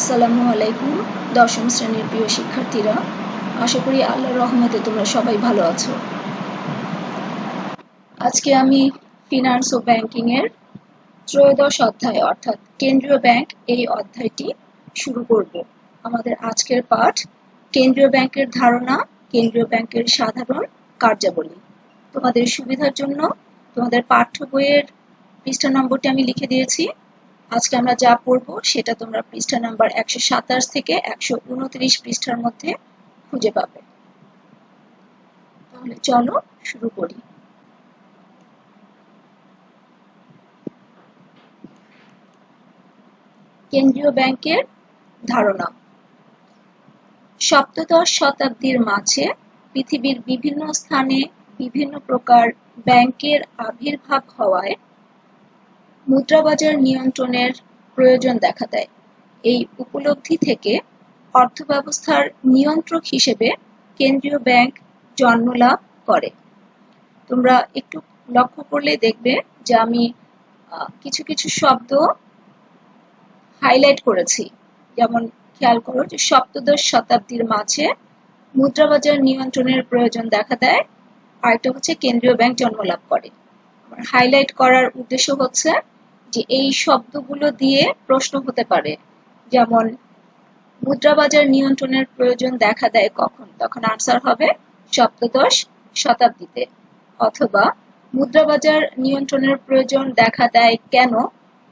আসসালামু আলাইকুম দশম শ্রেণীর প্রিয় শিক্ষার্থীরা, আশা করি আল্লাহর রহমতে তোমরা সবাই ভালো আছো। আজকে আমি ফিনান্স ও ব্যাংকিং এর ত্রয়োদশ অধ্যায় অর্থাৎ কেন্দ্রীয় ব্যাংক এই অধ্যায়টি শুরু করব। আমাদের আজকের পাঠ কেন্দ্রীয় ব্যাংকের ধারণা, কেন্দ্রীয় ব্যাংকের সাধারণ কার্যাবলী। তোমাদের সুবিধার জন্য তোমাদের পাঠ্য বইয়ের পৃষ্ঠা নম্বরটি আমি লিখে দিয়েছি। আজকে আমরা যা পড়বো সেটা তোমরা পৃষ্ঠা নাম্বার 127 থেকে 129 পৃষ্ঠার মধ্যে খুঁজে পাবে। তাহলে চলো শুরু করি। কেন্দ্রীয় ব্যাংকের ধারণা। সপ্তদশ শতাব্দীর মাঝে পৃথিবীর বিভিন্ন স্থানে বিভিন্ন প্রকার ব্যাংকের আবির্ভাব হওয়ায় মুদ্রাবাজার নিয়ন্ত্রণের প্রয়োজন দেখা দেয়। এই উপলব্ধি থেকে অর্থব্যবস্থার নিয়ন্ত্রক হিসেবে কেন্দ্রীয় ব্যাংক জন্ম লাভ করে। তোমরা একটু লক্ষ্য করলে দেখবে যে আমি কিছু কিছু শব্দ হাইলাইট করেছি। যেমন খেয়াল করো যে সপ্তদশ শতাব্দীর মাঝে মুদ্রাবাজার নিয়ন্ত্রণের প্রয়োজন দেখা দেয়, আরেকটা হচ্ছে কেন্দ্রীয় ব্যাংক জন্ম লাভ করে। হাইলাইট করার উদ্দেশ্য হচ্ছে যে এই শব্দগুলো দিয়ে প্রশ্ন হতে পারে, যেমন মুদ্রাবাজার নিয়ন্ত্রণের প্রয়োজন দেখা দেয় কখন, তখন আনসার হবে সপ্তদশ শতাব্দীতে। অথবা মুদ্রাবাজার নিয়ন্ত্রণের প্রয়োজন দেখা দেয় কেন,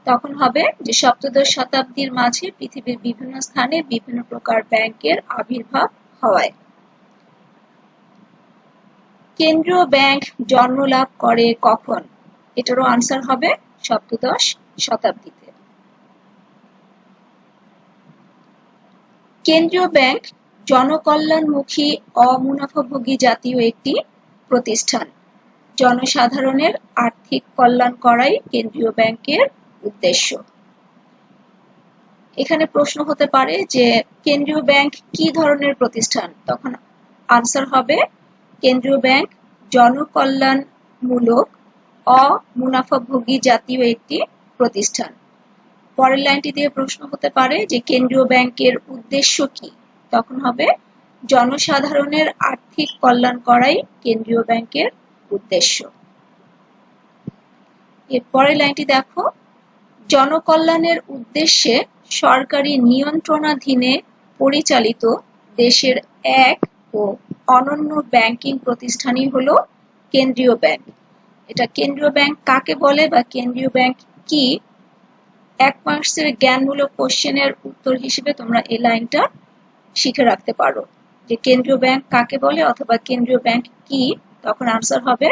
তখন হবে যে সপ্তদশ শতাব্দীর মাঝে পৃথিবীর বিভিন্ন স্থানে বিভিন্ন প্রকার ব্যাংকের আবির্ভাব হওয়ায়। কেন্দ্রীয় ব্যাংক জন্ম লাভ করে কখন, এটারও আনসার হবে সপ্তদশ শতাব্দীতে। কেন্দ্রীয় ব্যাংক জনকল্যাণমুখী অমুনাফাভোগী জাতীয় একটি প্রতিষ্ঠান। জনসাধারণের আর্থিক কল্যাণ করাই কেন্দ্রীয় ব্যাংকের উদ্দেশ্য। এখানে প্রশ্ন হতে পারে যে কেন্দ্রীয় ব্যাংক কি ধরনের প্রতিষ্ঠান, তখন আনসার হবে কেন্দ্রীয় ব্যাংক জনকল্যাণমূলক অমুনাফাভোগী জাতীয় একটি প্রতিষ্ঠান। পরের লাইনটি দিয়ে প্রশ্ন হতে পারে যে কেন্দ্রীয় ব্যাংকের উদ্দেশ্য কি, তখন হবে জনসাধারণের আর্থিক কল্যাণ করাই কেন্দ্রীয় ব্যাংকের উদ্দেশ্য। এর পরের লাইনটি দেখো, জনকল্যাণের উদ্দেশ্যে সরকারি নিয়ন্ত্রণাধীনে পরিচালিত দেশের এক ও অনন্য ব্যাংকিং প্রতিষ্ঠানই হলো কেন্দ্রীয় ব্যাংক। এটা কেন্দ্রীয় ব্যাংক কাকে বলে বা কেন্দ্রীয় ব্যাংক কি, 1 মার্কসের জ্ঞানমূলক কোশ্চেনের উত্তর হিসেবে তোমরা এই লাইনটা শিখে রাখতে পারো যে কেন্দ্রীয় ব্যাংক কাকে বলে অথবা কেন্দ্রীয় ব্যাংক কি, তখন আনসার হবে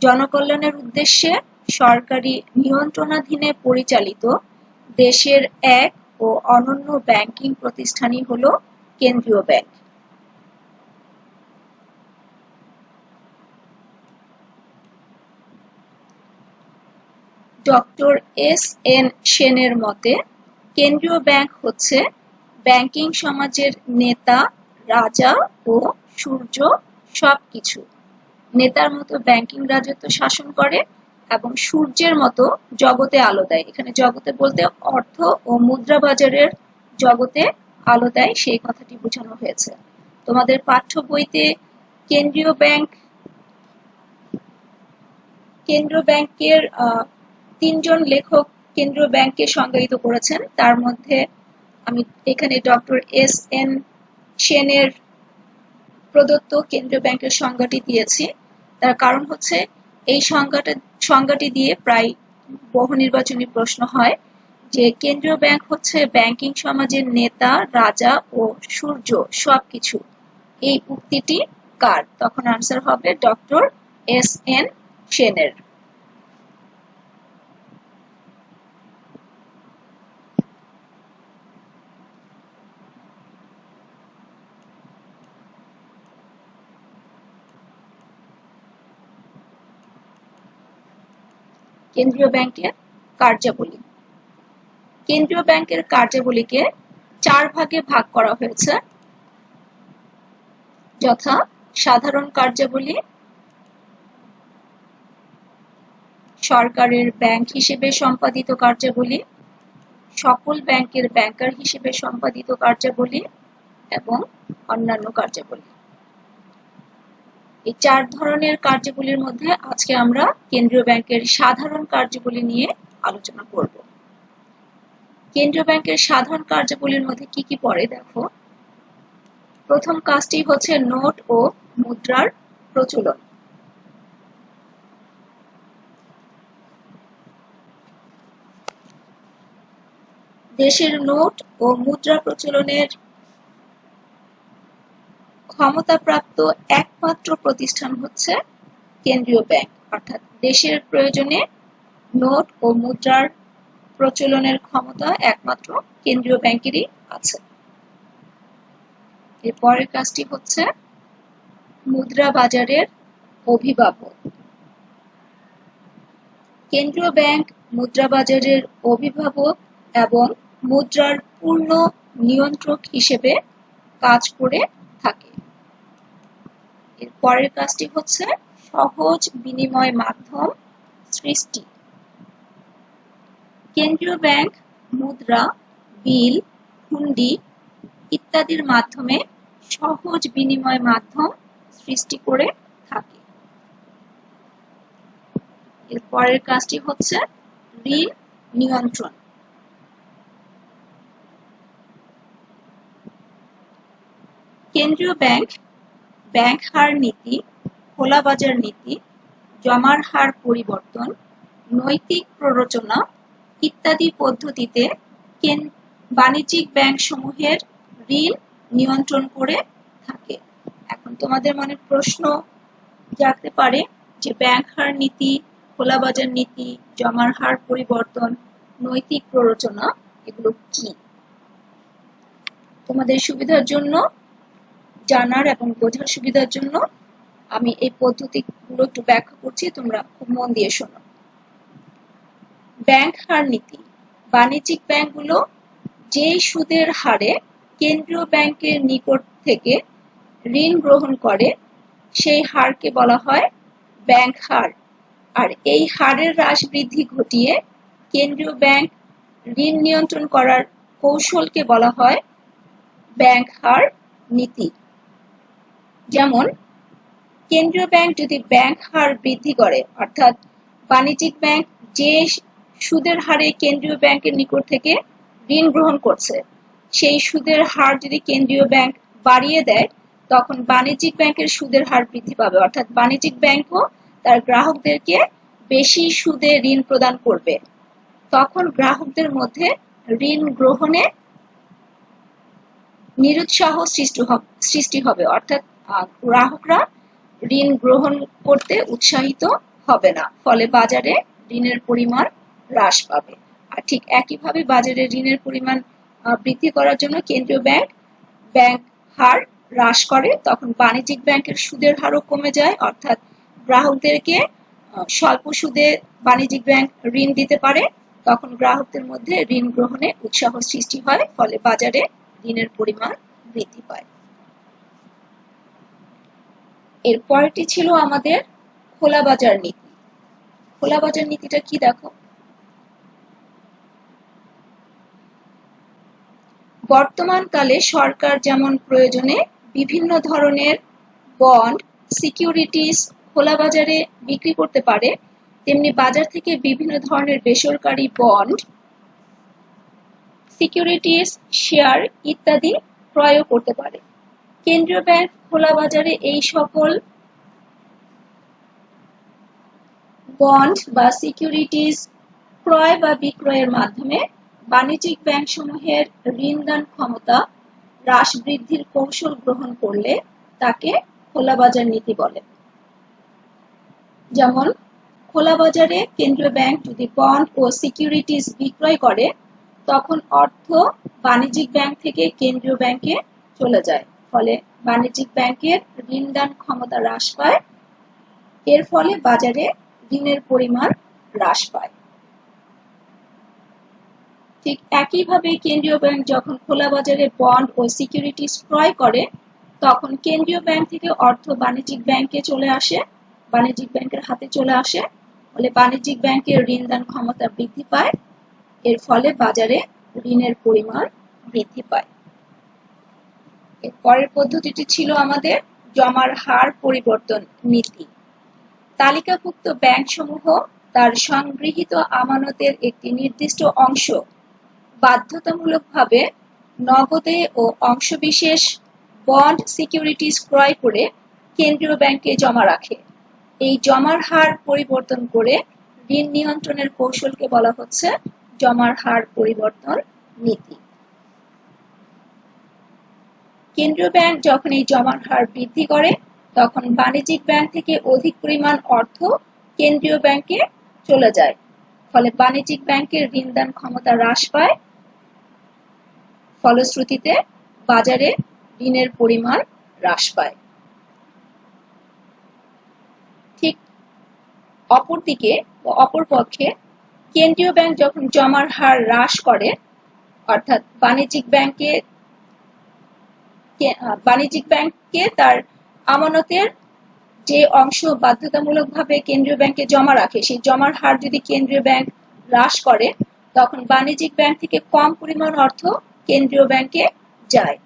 জনকল্যাণের উদ্দেশ্যে সরকারি নিয়ন্ত্রণাধীনে পরিচালিত দেশের এক ও অনন্য ব্যাংকিং প্রতিষ্ঠানই হলো কেন্দ্রীয় ব্যাংক। ডক্টর এস এন সেনের মতে কেন্দ্রীয় ব্যাংক হচ্ছে ব্যাংকিং সমাজের নেতা, রাজা ও সূর্য সবকিছু। নেতার মতো ব্যাংকিং রাজত্ব শাসন করে এবং সূর্যের মতো জগতে আলো দেয়। এখানে জগতে বলতে অর্থ ও মুদ্রা বাজারের জগতে আলো দেয়, সেই কথাটি বোঝানো হয়েছে। তোমাদের পাঠ্য বইতে কেন্দ্রীয় ব্যাংকের 3 জন লেখক কেন্দ্রীয় ব্যাংককে সংজ্ঞায়িত করেছেন। তার মধ্যে আমি এখানে ডক্টর এস এন সেনের প্রদত্ত কেন্দ্রীয় ব্যাংকের সংজ্ঞাটি দিয়েছি। তার কারণ হচ্ছে এই সংজ্ঞাটি দিয়ে প্রায় বহু নির্বাচনী প্রশ্ন হয় যে কেন্দ্রীয় ব্যাংক হচ্ছে ব্যাংকিং সমাজের নেতা, রাজা ও সূর্য সবকিছু। এই উক্তিটি কার, তখন আনসার হবে ডক্টর এস এন সেনের। কেন্দ্রীয় ব্যাংকের কার্যাবলী। কেন্দ্রীয় ব্যাংকের কার্যাবলীকে 4 ভাগে ভাগ করা হয়েছে, যথা সাধারণ কার্যাবলী, সরকারের ব্যাংক হিসেবে সম্পাদিত কার্যাবলী, সকল ব্যাংকের ব্যাংকার হিসেবে সম্পাদিত কার্যাবলী এবং অন্যান্য কার্যাবলী। এই 4 ধরনের কার্যাবলীর মধ্যে আজকে আমরা কেন্দ্রীয় ব্যাংকের সাধারণ কার্যাবলী নিয়ে আলোচনা করব। কেন্দ্রীয় ব্যাংকের সাধারণ কার্যাবলীর মধ্যে কি কি পড়ে দেখো। প্রথম কাজটি হচ্ছে নোট ও মুদ্রার প্রচলন। দেশের নোট ও মুদ্রা প্রচলনের ক্ষমতাপ্রাপ্ত একমাত্র প্রতিষ্ঠান হচ্ছে কেন্দ্রীয় ব্যাংক, অর্থাৎ দেশের প্রয়োজনে নোট ও মুদ্রার প্রচলনের ক্ষমতা একমাত্র কেন্দ্রীয় ব্যাংকেরই আছে। এর পরের কাজটি হচ্ছে মুদ্রা বাজারের অভিভাবক। কেন্দ্রীয় ব্যাংক মুদ্রা বাজারের অভিভাবক এবং মুদ্রার পূর্ণ নিয়ন্ত্রক হিসেবে কাজ করে থাকে। এর পরের কাজটি হচ্ছে সহজ বিনিময় মাধ্যম সৃষ্টি। কেন্দ্রীয় ব্যাংক মুদ্রা, বিল, হুন্ডি ইত্যাদির মাধ্যমে সহজ বিনিময় মাধ্যম সৃষ্টি করে থাকে। এর পরের কাজটি হচ্ছে ঋণ নিয়ন্ত্রণ। কেন্দ্রীয় ব্যাংক ব্যাংক হার নীতি, খোলা বাজার নীতি, জমার হার পরিবর্তন, নৈতিক প্ররোচনা ইত্যাদি পদ্ধতিতে বাণিজ্যিক ব্যাংক সমূহের ঋণ নিয়ন্ত্রণ করে থাকে। এখন তোমাদের মনে প্রশ্ন জাগতে পারে যে ব্যাংক হার নীতি, খোলা বাজার নীতি, জমার হার পরিবর্তন, নৈতিক প্ররোচনা এগুলো কি? তোমাদের সুবিধার জন্য, জানার এবং বোঝার সুবিধার জন্য আমি এই পদ্ধতিগুলো একটু ব্যাখ্যা করছি, তোমরা খুব মন দিয়ে শোনো। ব্যাংক হার নীতি, বাণিজ্যিক ব্যাংকগুলো যে সুদের হারে কেন্দ্রীয় ব্যাংকের নিকট থেকে ঋণ গ্রহণ করে সেই হারকে বলা হয় ব্যাংক হার। আর এই হারের হ্রাস বৃদ্ধি ঘটিয়ে কেন্দ্রীয় ব্যাংক ঋণ নিয়ন্ত্রণ করার কৌশলকে বলা হয় ব্যাংক হার নীতি। যেমন কেন্দ্রীয় ব্যাংক যদি ব্যাংক হার বৃদ্ধি করে, অর্থাৎ বাণিজ্যিক ব্যাংক যে সুদের হারে কেন্দ্রীয় ব্যাংকের নিকট থেকে ঋণ গ্রহণ করছে সেই সুদের হার যদি কেন্দ্রীয় ব্যাংক বাড়িয়ে দেয়, তখন বাণিজ্যিক ব্যাংকের সুদের হার বৃদ্ধি পাবে, অর্থাৎ বাণিজ্যিক ব্যাংকও তার গ্রাহকদেরকে বেশি সুদে ঋণ প্রদান করবে। তখন গ্রাহকদের মধ্যে ঋণ গ্রহণে নিরুৎসাহ সৃষ্টি হবে, অর্থাৎ গ্রাহকরা ঋণ গ্রহণ করতে উৎসাহিত হবে না, ফলে বাজারে ঋণের পরিমাণ হ্রাস পাবে। আর ঠিক একইভাবে বাজারে ঋণের পরিমাণ বৃদ্ধি করার জন্য কেন্দ্রীয় ব্যাংক ব্যাংক হার হ্রাস করে, তখন বাণিজ্যিক ব্যাংকের সুদের হারও কমে যায়, অর্থাৎ গ্রাহকদেরকে স্বল্প সুদে বাণিজ্যিক ব্যাংক ঋণ দিতে পারে, তখন গ্রাহকদের মধ্যে ঋণ গ্রহণে উৎসাহ সৃষ্টি হয়, ফলে বাজারে ঋণের পরিমাণ বৃদ্ধি পায়। এর পরেরটি ছিল আমাদের খোলা বাজার নীতি। খোলা বাজার নীতিটা কি দেখো। বর্তমানকালে সরকার যেমন প্রয়োজনে বিভিন্ন ধরনের বন্ড, সিকিউরিটিজ খোলা বাজারে বিক্রি করতে পারে, তেমনি বাজার থেকে বিভিন্ন ধরনের বেসরকারি বন্ড, সিকিউরিটিজ, শেয়ার ইত্যাদি ক্রয়ও করতে পারে। কেন্দ্রীয় ব্যাংক খোলা বাজারে এই সকল বন্ড বা সিকিউরিটিজ ক্রয় বা বিক্রয়ের মাধ্যমে বাণিজ্যিক ব্যাংক সমূহের ঋণদান ক্ষমতা হ্রাস বৃদ্ধির কৌশল গ্রহণ করলে তাকে খোলা বাজার নীতি বলে। যেমন খোলা বাজারে কেন্দ্রীয় ব্যাংক যদি বন্ড ও সিকিউরিটিজ বিক্রয় করে, তখন অর্থ বাণিজ্যিক ব্যাংক থেকে কেন্দ্রীয় ব্যাংকে চলে যায়, ফলে বাণিজ্যিক ব্যাংকের ঋণদান ক্ষমতা হ্রাস পায়, এর ফলে বাজারে ঋণের পরিমাণ হ্রাস পায়। ঠিক একইভাবে কেন্দ্রীয় ব্যাংক যখন খোলা বাজারে বন্ড ও সিকিউরিটিজ ক্রয় করে, তখন কেন্দ্রীয় ব্যাংক থেকে অর্থ বাণিজ্যিক ব্যাংকে চলে আসে, বাণিজ্যিক ব্যাংকের হাতে চলে আসে, ফলে বাণিজ্যিক ব্যাংকের ঋণদান ক্ষমতা বৃদ্ধি পায়, এর ফলে বাজারে ঋণের পরিমাণ বৃদ্ধি পায়। এর পরের পদ্ধতিটি ছিল আমাদের জমার হার পরিবর্তন নীতি। তালিকাভুক্ত ব্যাংকসমূহ তার সংগৃহীত আমানতের একটি নির্দিষ্ট অংশ বাধ্যতামূলকভাবে নগদে ও অংশবিশেষ বন্ড সিকিউরিটিজ ক্রয় করে কেন্দ্রীয় ব্যাংকে জমা রাখে। এই জমার হার পরিবর্তন করে ঋণ নিয়ন্ত্রণের কৌশলকে বলা হচ্ছে জমার হার পরিবর্তন নীতি। কেন্দ্রীয় ব্যাংক যখন এই জমার হার বৃদ্ধি করে তখন বাণিজ্যিক ব্যাংক থেকে অধিক পরিমাণ অর্থ কেন্দ্রীয় ব্যাংকে চলে যায়, ফলে বাণিজ্যিক ব্যাংকের ঋণদান ক্ষমতা হ্রাস পায়, ফলশ্রুতিতে বাজারে ঋণের পরিমাণ হ্রাস পায়। ঠিক অপরদিকে অপরপক্ষে কেন্দ্রীয় ব্যাংক যখন জমার হার হ্রাস করে, অর্থাৎ বাণিজ্যিক ব্যাংকে তার আমানতের যে অংশ বাধ্যতামূলকভাবে কেন্দ্রীয় ব্যাংকে জমা রাখে সেই জমার হার যদি কেন্দ্রীয় ব্যাংক হ্রাস করে তখন বাণিজ্যিক ব্যাংক থেকে কম পরিমাণ অর্থ কেন্দ্রীয় ব্যাংকে যায়।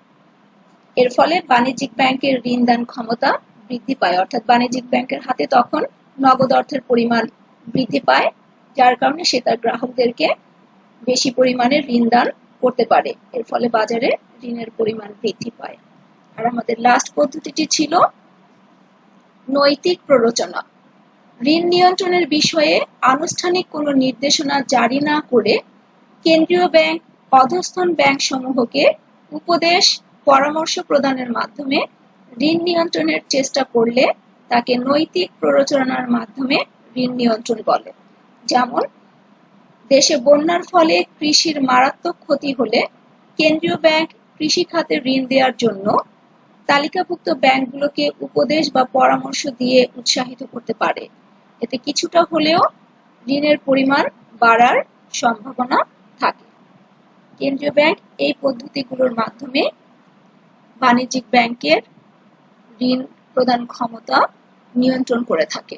এর ফলে বাণিজ্যিক ব্যাংকের ঋণদান ক্ষমতা বৃদ্ধি পায়, অর্থাৎ বাণিজ্যিক ব্যাংকের হাতে তখন নগদ অর্থের পরিমাণ বৃদ্ধি পায়, যার কারণে সে তার গ্রাহকদেরকে বেশি পরিমাণে ঋণ দান করতে পারে। এর ফলে বাজারে ঋণের পরিমাণ বৃদ্ধি পায়। আর আমাদের লাস্ট পদ্ধতিটি ছিল নৈতিক প্ররোচনা। ঋণ নিয়ন্ত্রণের বিষয়ে আনুষ্ঠানিক কোনো নির্দেশনা জারি না করে কেন্দ্রীয় ব্যাংক অধস্তন ব্যাংকসমূহকে উপদেশ পরামর্শ প্রদানের মাধ্যমে ঋণ নিয়ন্ত্রণের চেষ্টা করলে তাকে নৈতিক প্ররোচনার মাধ্যমে ঋণ নিয়ন্ত্রণ বলে। যেমন দেশে বন্যার ফলে কৃষির মারাত্মক ক্ষতি হলে কেন্দ্রীয় ব্যাংক কৃষি খাতে ঋণ দেওয়ার জন্য তালিকাভুক্ত ব্যাংকগুলোকে উপদেশ বা পরামর্শ দিয়ে উৎসাহিত করতে পারে। এতে কিছুটা হলেও ঋণের পরিমাণ বাড়ার সম্ভাবনা থাকে। কেন্দ্রীয় ব্যাংক এই পদ্ধতিগুলোর মাধ্যমে বাণিজ্যিক ব্যাংকের ঋণ প্রদান ক্ষমতা নিয়ন্ত্রণ করে থাকে।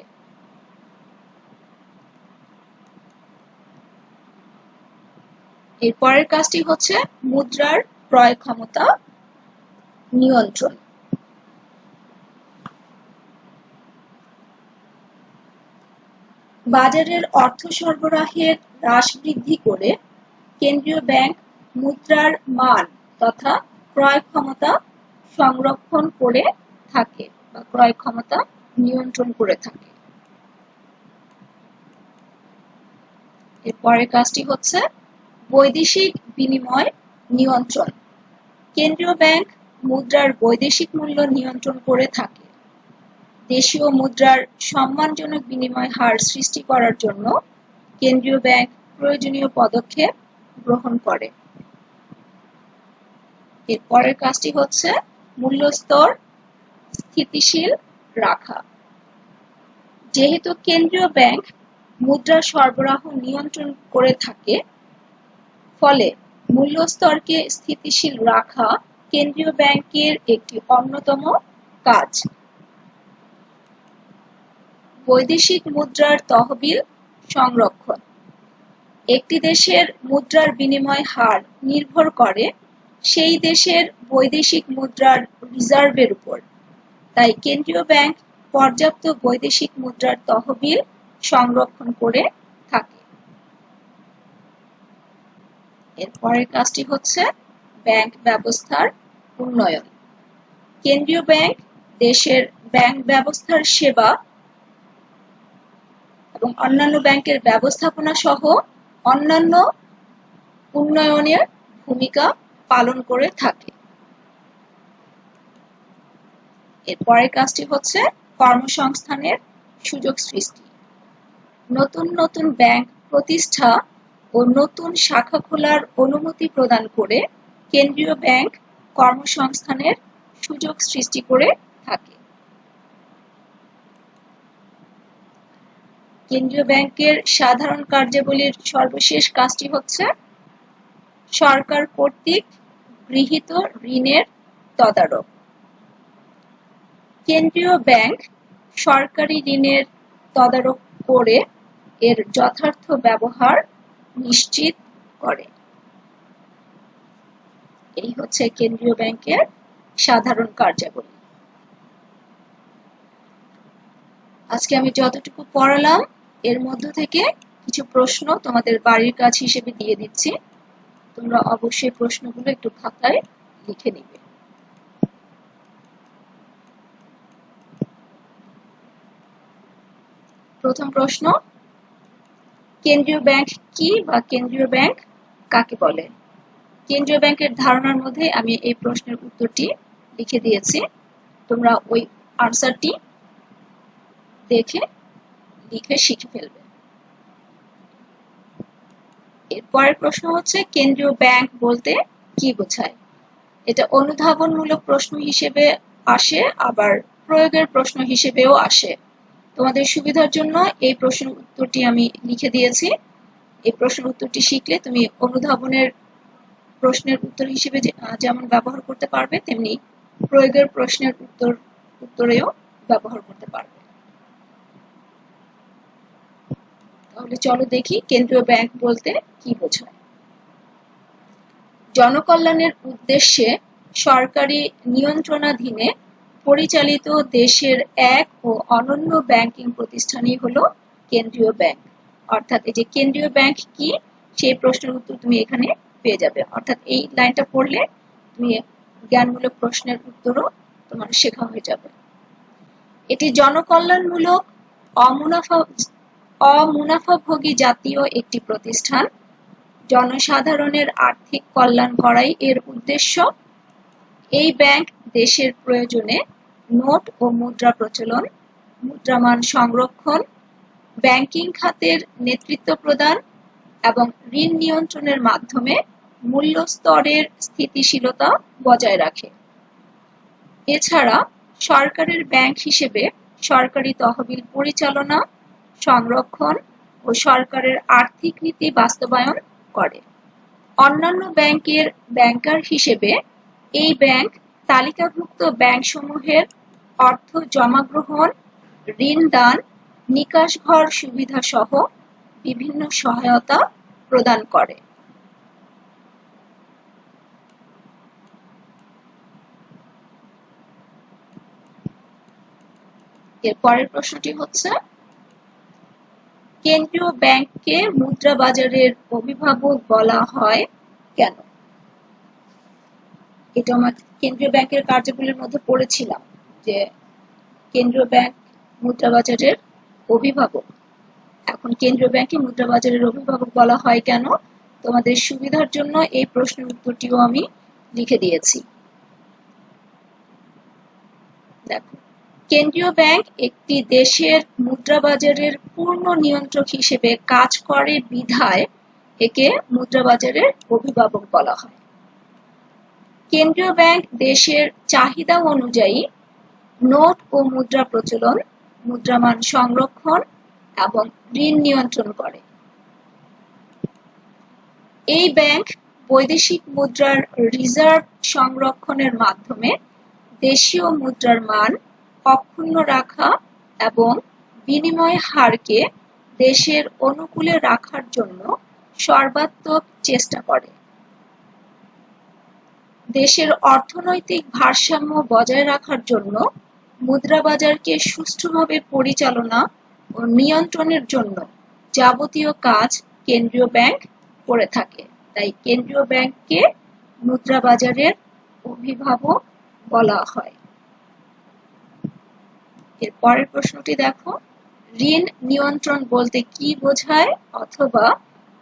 এর পরের কাজটি হচ্ছে মুদ্রার ক্রয় ক্ষমতা নিয়ন্ত্রণ। বাজারের অর্থ সরবরাহের হ্রাস বৃদ্ধি করে কেন্দ্রীয় ব্যাংক মুদ্রার মান তথা ক্রয় ক্ষমতা সংরক্ষণ করে থাকে বা ক্রয় ক্ষমতা নিয়ন্ত্রণ করে থাকে। এর পরের কাজটি হচ্ছে বৈদেশিক বিনিময় নিয়ন্ত্রণ। কেন্দ্রীয় ব্যাংক মুদ্রার বৈদেশিক মূল্য নিয়ন্ত্রণ করে থাকে। দেশীয় মুদ্রার সম্মানজনক বিনিময় হার সৃষ্টি করার জন্য কেন্দ্রীয় ব্যাংক প্রয়োজনীয় পদক্ষেপ গ্রহণ করে। এর পরের কাজটি হচ্ছে মূল্যস্তর স্থিতিশীল রাখা। যেহেতু কেন্দ্রীয় ব্যাংক মুদ্রা সরবরাহ নিয়ন্ত্রণ করে থাকে, ফলে মূল্যস্তরকে স্থিতিশীল রাখা কেন্দ্রীয় ব্যাংকের একটি অন্যতম কাজ। বৈদেশিক মুদ্রার তহবিল সংরক্ষণ। একটি দেশের মুদ্রার বিনিময় হার নির্ভর করে সেই দেশের বৈদেশিক মুদ্রার রিজার্ভের উপর। তাই কেন্দ্রীয় ব্যাংক পর্যাপ্ত বৈদেশিক মুদ্রার তহবিল সংরক্ষণ করে থাকে। এর পরের কাজটি হচ্ছে ব্যাংক ব্যবস্থার উন্নয়ন। কেন্দ্রীয় ব্যাংক দেশের ব্যাংক ব্যবস্থার সেবা এবং অন্যান্য ব্যাংকের ব্যবস্থাপনা সহ অন্যান্য উন্নয়নের ভূমিকা পালন করে থাকে। এর পরের কাজটি হচ্ছে কর্মসংস্থানের সুযোগ সৃষ্টি। নতুন নতুন ব্যাংক প্রতিষ্ঠা ও নতুন শাখা খোলার অনুমতি প্রদান করে কেন্দ্রীয় ব্যাংক কর্মসংস্থানের সুযোগ সৃষ্টি করে থাকে। কেন্দ্রীয় ব্যাংকের সাধারণ কার্যাবলীর সর্বশেষ কাজটি হচ্ছে সরকার কর্তৃক গৃহীত ঋণের তদারক। কেন্দ্রীয় ব্যাংক সরকারি ঋণের তদারক করে এর যথার্থ ব্যবহার নিশ্চিত করে। এই হচ্ছে কেন্দ্রীয় ব্যাংকের সাধারণ কার্যাবলী। আজকে আমি যতটুকু পড়ালাম এর মধ্য থেকে কিছু প্রশ্ন তোমাদের বাড়ির কাজ হিসেবে দিয়ে দিচ্ছি, তোমরা অবশ্যই প্রশ্নগুলো একটু খাতায় লিখে নিবে। প্রথম প্রশ্ন, কেন্দ্রীয় ব্যাংক কি বা কেন্দ্রীয় ব্যাংক কাকে বলে? কেন্দ্রীয় ব্যাংকের ধারণার মধ্যে আমি এই প্রশ্নের উত্তরটি লিখে দিয়েছি, তোমরা ওই আনসারটি দেখে লিখে শিখে ফেলবে। এরপরের প্রশ্ন হচ্ছে, কেন্দ্রীয় ব্যাংক বলতে কি বোঝায়? এটা অনুধাবনমূলক প্রশ্ন হিসেবে আসে, আবার প্রয়োগের প্রশ্ন হিসেবেও আসে। তোমাদের সুবিধার জন্য এই প্রশ্নের উত্তরটি আমি লিখে দিয়েছি। এই প্রশ্নের উত্তরটি শিখলে তুমি অনুধাবনের প্রশ্নের উত্তর হিসেবে যেমন ব্যবহার করতে পারবে, তেমনি প্রয়োগের প্রশ্নের উত্তরেও ব্যবহার করতে পারবে। তাহলে চলো দেখি কেন্দ্রীয় ব্যাংক বলতে কি বোঝায়। জনকল্যাণের উদ্দেশ্যে সরকারি নিয়ন্ত্রণাধীনে পরিচালিত দেশের এক ও অনন্য ব্যাংকিং প্রতিষ্ঠানই হলো কেন্দ্রীয় ব্যাংক। অর্থাৎ এই যে কেন্দ্রীয় ব্যাংক কি, সেই প্রশ্নের উত্তর তুমি এখানে পেয়ে যাবে। অর্থাৎ এই লাইনটা পড়লে তুমি জ্ঞানমূলক প্রশ্নের উত্তরও তোমার শেখা হয়ে যাবে। এটি জনকল্যাণমূলক অমুনাফাভোগী জাতীয় একটি প্রতিষ্ঠান। জনসাধারণের আর্থিক কল্যাণ করাই এর উদ্দেশ্য। এই ব্যাংক দেশের প্রয়োজনে নোট ও মুদ্রা প্রচলন, মুদ্রামান সংরক্ষণ, ব্যাংকিং খাতের নেতৃত্ব প্রদান এবং ঋণ নিয়ন্ত্রণের মাধ্যমে মূল্য স্তরের স্থিতিশীলতা বজায় রাখে। এছাড়া সরকারের ব্যাংক হিসেবে সরকারি তহবিল পরিচালনা, সংরক্ষণ ও সরকারের আর্থিক নীতি বাস্তবায়ন করে। অন্যান্য ব্যাংকের ব্যাংকার হিসেবে এই ব্যাংক তালিকাভুক্ত ব্যাংকসমূহের অর্থ জমা গ্রহণ, ঋণ দান, নিকাশঘর সুবিধা সহ বিভিন্ন সহায়তা প্রদান করে। এর পরের প্রশ্নটি হচ্ছে, কেন্দ্রীয় ব্যাংককে মুদ্রা বাজারের অভিভাবক বলা হয় কেন? এটা আমরা কেন্দ্রীয় ব্যাংকের কার্যাবলীর মধ্যে পড়েছিলাম যে কেন্দ্রীয় ব্যাংক মুদ্রা বাজারের অভিভাবক। এখন কেন্দ্রীয় ব্যাংকে মুদ্রা বাজারের অভিভাবক বলা হয় কেন? তোমাদের সুবিধার জন্য এই প্রশ্নের উত্তরটিও আমি লিখে দিয়েছি। দেখো, কেন্দ্রীয় ব্যাংক একটি দেশের মুদ্রা বাজারের পূর্ণ নিয়ন্ত্রক হিসেবে কাজ করে বিধায় একে মুদ্রা বাজারের অভিভাবক বলা হয়। কেন্দ্রীয় ব্যাংক দেশের চাহিদা অনুযায়ী নোট ও মুদ্রা প্রচলন, মুদ্রামান সংরক্ষণ এবং ঋণ নিয়ন্ত্রণ করে। এই ব্যাংক বৈদেশিক মুদ্রার রিজার্ভ সংরক্ষণের মাধ্যমে দেশীয় মুদ্রার মান অক্ষুণ্ণ রাখা এবং বিনিময় হারকে দেশের অনুকূলে রাখার জন্য সর্বাত্মক চেষ্টা করে। দেশের অর্থনৈতিক ভারসাম্য বজায় রাখার জন্য মুদ্রা বাজারকে সুষ্ঠুভাবে পরিচালনা ও নিয়ন্ত্রণের জন্য যাবতীয় কাজ কেন্দ্রীয় ব্যাংক করে থাকে। তাই কেন্দ্রীয় ব্যাংককে মুদ্রা বাজারের অভিভাবক বলা হয়। এর পরের প্রশ্নটি দেখো, ঋণ নিয়ন্ত্রণ বলতে কি বোঝায়, অথবা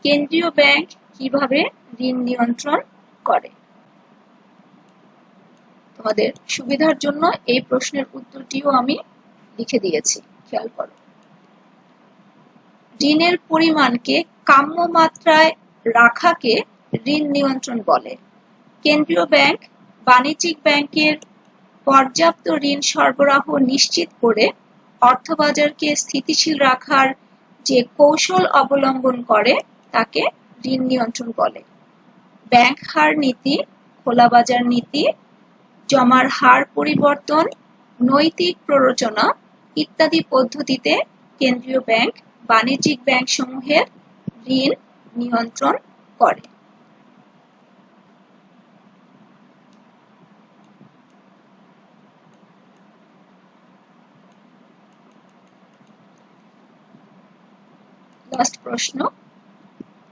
কেন্দ্রীয় ব্যাংক কিভাবে ঋণ নিয়ন্ত্রণ করে? তোমাদের সুবিধার জন্য এই প্রশ্নের উত্তরটিও আমি লিখে দিয়েছি, খেয়াল করো। ঋণের পরিমাণকে কাম্য মাত্রায় রাখাকে ঋণ নিয়ন্ত্রণ বলে। কেন্দ্রীয় ব্যাংক বাণিজ্যিক ব্যাংকের পর্যাপ্ত ঋণ সরবরাহ নিশ্চিত করে অর্থবাজারকে স্থিতিশীল রাখার যে কৌশল অবলম্বন করে তাকে ঋণ নিয়ন্ত্রণ বলে। ব্যাংক হার নীতি, খোলা বাজার নীতি, জমার হার পরিবর্তন, নৈতিক প্ররোচনা ইত্যাদি পদ্ধতিতে কেন্দ্রীয় ব্যাংক বাণিজ্যিক ব্যাংকসমূহের ঋণ নিয়ন্ত্রণ করে। ফার্স্ট প্রশ্ন,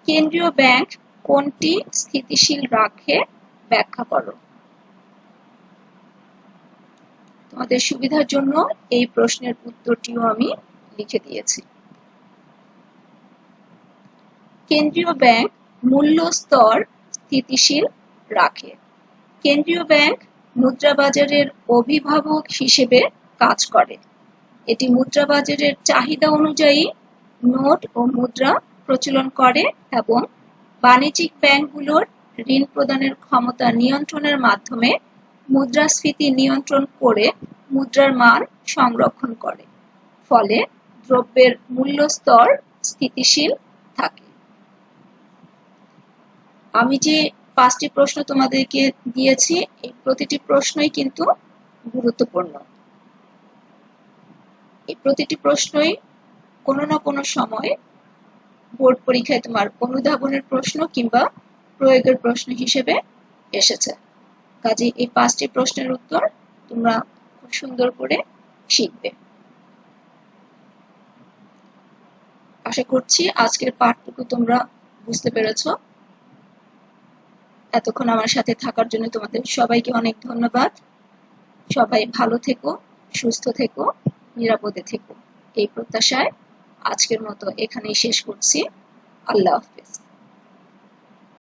কেন্দ্রীয় ব্যাংক কোনটি স্থিতিশীল রাখে ব্যাখ্যা করো। তোমাদের সুবিধার জন্য এই প্রশ্নের উত্তরটিও আমি লিখে দিয়েছি। কেন্দ্রীয় ব্যাংক মূল্য স্তর স্থিতিশীল রাখে। কেন্দ্রীয় ব্যাংক মুদ্রা বাজারের অভিভাবক হিসেবে কাজ করে। এটি মুদ্রা বাজারের চাহিদা অনুযায়ী নোট ও মুদ্রা প্রচলন করে এবং বাণিজ্যিক ব্যাংকগুলোর ঋণ প্রদানের ক্ষমতা নিয়ন্ত্রণের মাধ্যমে মুদ্রাস্ফীতি নিয়ন্ত্রণ করে মুদ্রার মান সংরক্ষণ করে। ফলে দ্রব্যের মূল্য স্তর স্থিতিশীল থাকে। আমি যে 5টি প্রশ্ন তোমাদেরকে দিয়েছি, এই প্রতিটি প্রশ্নই কিন্তু গুরুত্বপূর্ণ। এই প্রতিটি প্রশ্নই কোনো না কোনো সময় বোর্ড পরীক্ষায় তোমার অনুধাবনের প্রশ্ন কিংবা প্রয়োগের প্রশ্ন হিসেবে এসেছে। কাজে এই 5টি প্রশ্নের উত্তর তোমরা খুব সুন্দর করে শিখবে। আশা করছি আজকের পাঠটুকু তোমরা বুঝতে পেরেছো। এতক্ষণ আমার সাথে থাকার জন্য তোমাদের সবাইকে অনেক ধন্যবাদ। সবাই ভালো থেকো, সুস্থ থেকো, নিরাপদে থেকো, এই প্রত্যাশায় আজকের মতো এখানেই শেষ করছি। আল্লাহ হাফেজ।